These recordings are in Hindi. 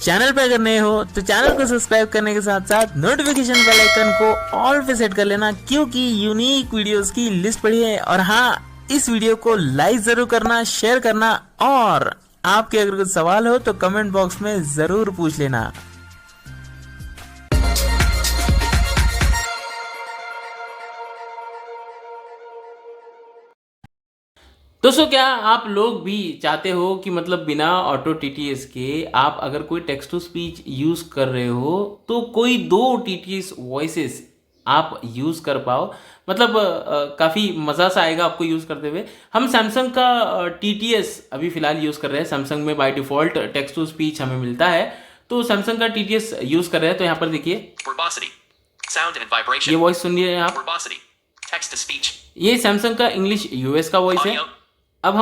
चैनल पे अगर नए हो तो चैनल को सब्सक्राइब करने के साथ साथ नोटिफिकेशन बेल आइकन को ऑल पे सेट कर लेना, क्योंकि यूनिक वीडियोस की लिस्ट पड़ी है। और हाँ, इस वीडियो को लाइक जरूर करना, शेयर करना, और आपके अगर कुछ सवाल हो तो कमेंट बॉक्स में जरूर पूछ लेना। दोस्तों, क्या आप लोग भी चाहते हो कि मतलब बिना ऑटो टीटीएस के आप अगर कोई टेक्स्ट टू स्पीच यूज़ कर रहे हो तो कोई दो टीटीएस वॉइसेस आप यूज़ कर पाओ। मतलब काफ़ी मज़ा सा आएगा आपको यूज़ करते हुए। हम सैमसंग का टीटीएस अभी फ़िलहाल यूज़ कर रहे हैं। सैमसंग में by default text to speech हमें मिलता है, तो सैमसंग का टीटीएस यूज़ कर रहे हैं। तो यहाँ पर देखिए, ये वॉइस सुनिए आप, ये सैमसंग का इंग्लिश यूएस का वॉइस है। अब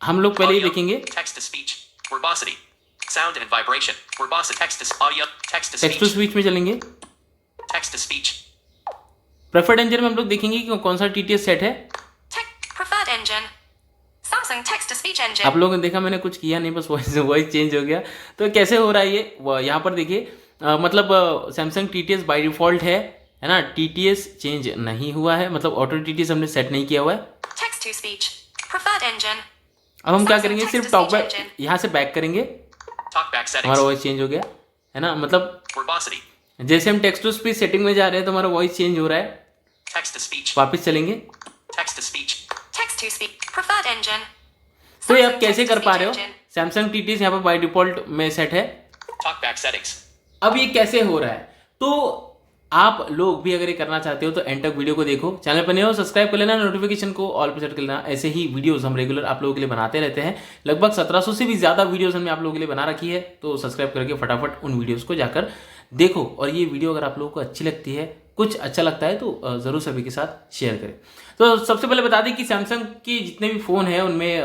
हम लोग पहले ही देखेंगे टेक्स्ट टू स्पीच में चलेंगे। प्रेफर्ड इंजन में हम लोग देखेंगे कि कौन सा टीटीएस सेट है। आप लोगों ने देखा मैंने कुछ किया नहीं, बस वॉइस चेंज हो गया। तो कैसे हो रहा है ये, यहाँ पर देखिए, मतलब सैमसंग टीटीएस बाय डिफॉल्ट है ना। टीटीएस चेंज नहीं हुआ है, मतलब ऑटो टीटीएस हमने सेट नहीं किया हुआ है। अब हम क्या करेंगे, सिर्फ टॉक बैक, यहाँ से बैक करेंगे, हमारा वॉइस चेंज हो गया है ना। मतलब जैसे हम टेक्स्ट टू स्पीच सेटिंग में जा रहे हैं तो हमारा वॉइस चेंज हो रहा है। वापस चलेंगे, तो ये आप कैसे कर पा रहे हो, सैमसंग टीटीएस यहाँ पर बाय डिफॉल्ट में सेट है। अब ये कैसे हो रहा है, तो आप लोग भी अगर ये करना चाहते हो तो एंड तक वीडियो को देखो। चैनल पर नए हो सब्सक्राइब कर लेना, नोटिफिकेशन को ऑल पे सेट कर लेना। ऐसे ही वीडियोस हम रेगुलर आप लोगों के लिए बनाते रहते हैं। लगभग 1700 से भी ज़्यादा वीडियोस हमने आप लोगों के लिए बना रखी है, तो सब्सक्राइब करके फटाफट उन वीडियोस को जाकर देखो। और ये वीडियो अगर आप लोगों को अच्छी लगती है, कुछ अच्छा लगता है, तो ज़रूर सभी के साथ शेयर करें। तो सबसे पहले बता दें कि सैमसंग के जितने भी फ़ोन हैं उनमें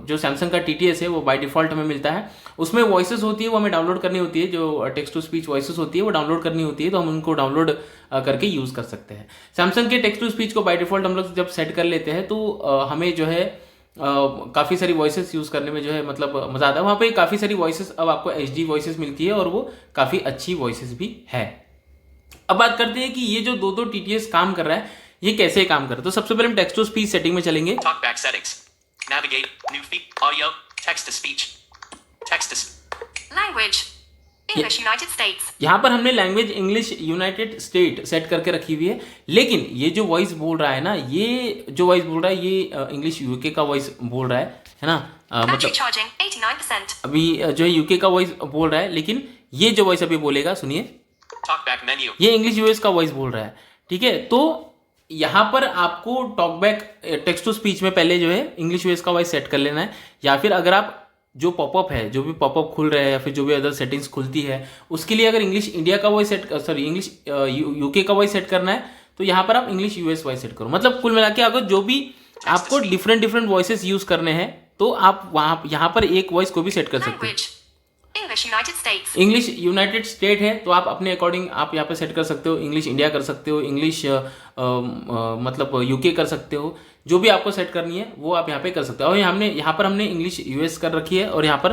जो सैमसंग का टीटीएस है वो बाय डिफ़ॉल्ट हमें मिलता है। उसमें वॉइसेस होती है, वो हमें डाउनलोड करनी होती है। जो टेक्स्ट टू स्पीच वॉइसेस होती है वो डाउनलोड करनी होती है, तो हम उनको डाउनलोड करके यूज़ कर सकते हैं। सैमसंग के टेक्स्ट टू स्पीच को बाय डिफ़ॉल्ट हम लोग जब सेट कर लेते हैं तो हमें जो है काफ़ी सारी वॉइसेस यूज़ करने में जो है मतलब मज़ा आता है। वहाँ पे काफ़ी सारी वॉइसेस अब आपको एचडी वॉइसेस मिलती है, और वो काफ़ी अच्छी वॉइसेस भी है। अब बात करते हैं कि ये जो दो टीटीएस काम कर रहा है, ये कैसे काम कर रहा है। तो सबसे पहले हम टेक्स्ट टू स्पीच सेटिंग में चलेंगे। English United States। यहाँ पर हमने language English United state set करके रखी हुई है, लेकिन ये जो वॉइस बोल रहा है ना, ये जो वॉइस बोल रहा है ये इंग्लिश यूके का वॉइस बोल रहा है ना। मतलब charging 89%। अभी जो है यूके का वॉइस बोल रहा है, लेकिन ये जो वॉइस अभी बोलेगा, सुनिए, ये इंग्लिश यूएस का वॉइस बोल रहा है। ठीक है, तो यहाँ पर आपको टॉकबैक टेक्स्ट टू स्पीच में पहले जो है इंग्लिश यूएस का वॉइस सेट कर लेना है, या फिर अगर आप जो पॉपअप है, जो भी पॉपअप खुल रहे हैं या फिर जो भी अदर सेटिंग्स खुलती है, उसके लिए अगर इंग्लिश इंडिया का voice set, sorry English UK का वॉइस सेट करना है, तो यहाँ पर आप इंग्लिश यूएस वॉइस सेट करो। मतलब कुल मिला के अगर जो भी आपको डिफरेंट वॉइसेस यूज करने हैं, तो आप वहाँ यहाँ पर एक वॉइस को भी सेट कर सकते हैं। इंग्लिश यूनाइटेड स्टेट है, तो आप अपने अकॉर्डिंग आप यहाँ पे सेट कर सकते हो। इंग्लिश इंडिया कर सकते हो, इंग्लिश मतलब यूके कर सकते हो। जो भी आपको सेट करनी है वो आप यहाँ पे कर सकते हो। और यहाँ पर हमने इंग्लिश यूएस कर रखी है, और यहाँ पर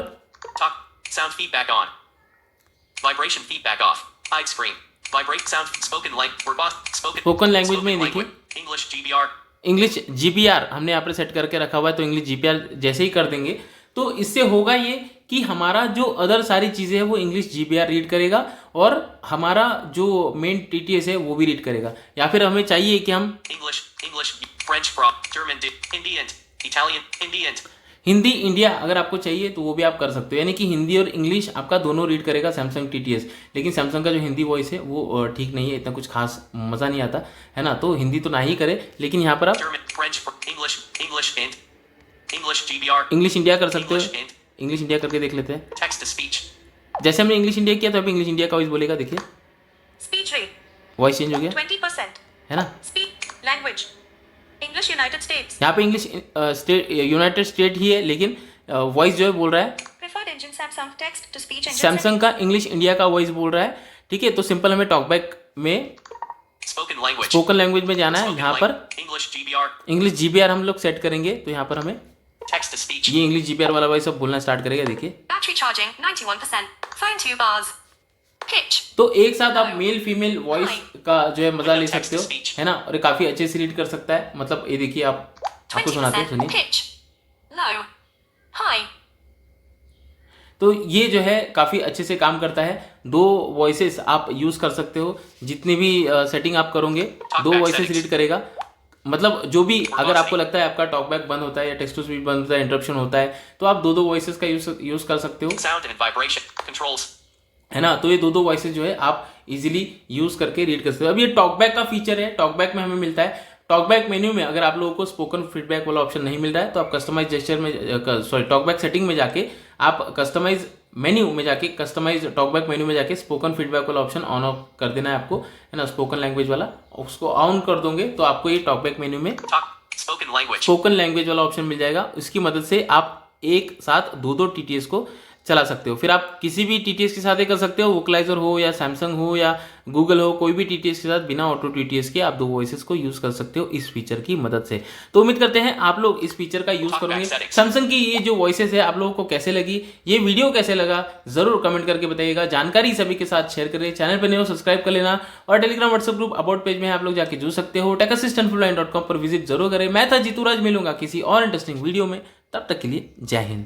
स्पोकन लैंग्वेज में देखिए इंग्लिश जीबीआर हमने यहाँ पर सेट करके रखा हुआ है। तो इंग्लिश जीबीआर जैसे ही कर देंगे तो इससे होगा ये कि हमारा जो अदर सारी चीज़ें हैं वो इंग्लिश जीबीआर रीड करेगा, और हमारा जो मेन टीटीएस है वो भी रीड करेगा। या फिर हमें चाहिए कि हम हिंदी इंडिया अगर आपको चाहिए तो वो भी आप कर सकते हो, यानी कि हिंदी और इंग्लिश आपका दोनों रीड करेगा सैमसंग टीटीएस। लेकिन सैमसंग का जो हिंदी वॉइस है वो ठीक नहीं है, इतना कुछ खास मज़ा नहीं आता है ना, तो हिंदी तो ना ही करे। लेकिन यहाँ पर आप इंग्लिश इंडिया कर सकते हो। इंग्लिश इंडिया करके देख लेते हैं। जैसे हमने इंग्लिश इंडिया किया तो अभी इंग्लिश इंडिया का वॉइस बोलेगा, देखिए वॉइस चेंज हो गया 20% है ना। लैंग्वेज इंग्लिश यूनाइटेड स्टेट्स, यहाँ पे इंग्लिश स्टेट यूनाइटेड स्टेट ही है, लेकिन वॉइस जो है बोल रहा है preferred engine Samsung text to speech engine, Samsung का इंग्लिश इंडिया का वॉइस बोल रहा है। ठीक है, तो सिंपल हमें टॉकबैक में स्पोकन लैंग्वेज में जाना है। यहाँ पर इंग्लिश जीबीआर हम लोग सेट करेंगे, तो यहाँ पर हमें Text to speech. ये इंग्लिश जीपीआर वाला भाई सब बोलना स्टार्ट करेगा, देखिए। Battery charging 91%. Phone 2 bars. Pitch. तो एक साथ आप मेल फीमेल वॉइस का जो है मजा ले सकते हो, है ना, और ये काफी अच्छे से रीड कर सकता है। मतलब ये देखिए, आपको सुनाते हैं, 20%. सुनिए। Pitch. Low. High. तो ये जो है काफ़ी अच्छे से काम करता है। 2 वॉइसेस आप यूज़ कर सकते हो, जितनी भी सेटिंग आप करोगे 2 वॉइसेस रीड करेगा। मतलब जो भी, अगर आपको लगता है आपका टॉकबैक बंद होता है या टेक्स्ट टू स्पीच बंद होता है, इंटरप्शन होता है, तो आप 2 वॉइसेस का यूज़ कर सकते हो, Sound and vibration controls. है ना। तो ये 2 वॉइसेस जो है आप इजीली यूज़ करके रीड कर सकते हो। अब ये टॉकबैक का फीचर है, टॉकबैक में हमें मिलता है। टॉकबैक मेन्यू में अगर आप लोगों को स्पोकन फीडबैक वाला ऑप्शन नहीं मिल रहा है, तो आप कस्टमाइज जेस्चर में, सॉरी, टॉकबैक सेटिंग में जाके आप कस्टमाइज मेन्यू में जाके, कस्टमाइज टॉकबैक मेन्यू में जाके स्पोकन फीडबैक वाला ऑप्शन ऑन ऑफ कर देना है आपको, है ना। स्पोकन लैंग्वेज वाला, उसको ऑन कर दोगे तो आपको ये टॉकबैक मेन्यू में स्पोकन लैंग्वेज वाला ऑप्शन मिल जाएगा। इसकी मदद से आप एक साथ 2 टीटीएस को चला सकते हो। फिर आप किसी भी टीटीएस के साथ ही कर सकते हो, वोकलाइजर हो या सैमसंग हो या गूगल हो, कोई भी टीटीएस के साथ बिना ऑटो टीटीएस के आप 2 वॉइसेस को यूज कर सकते हो इस फीचर की मदद से। तो उम्मीद करते हैं आप लोग इस फीचर का यूज करोगे। सैमसंग की ये जो वॉइसेस है आप लोगों को कैसे लगी, ये वीडियो कैसे लगा, जरूर कमेंट करके बताइएगा। जानकारी सभी के साथ शेयर करें, चैनल पर नए हो सब्सक्राइब कर लेना, और Telegram WhatsApp group about page में आप लोग जाके जुड़ सकते हो। techassistant.com पर विजिट जरूर करें। मैं था जीतू राज, मिलूंगा किसी और इंटरेस्टिंग वीडियो में, तब तक के लिए जय हिंद।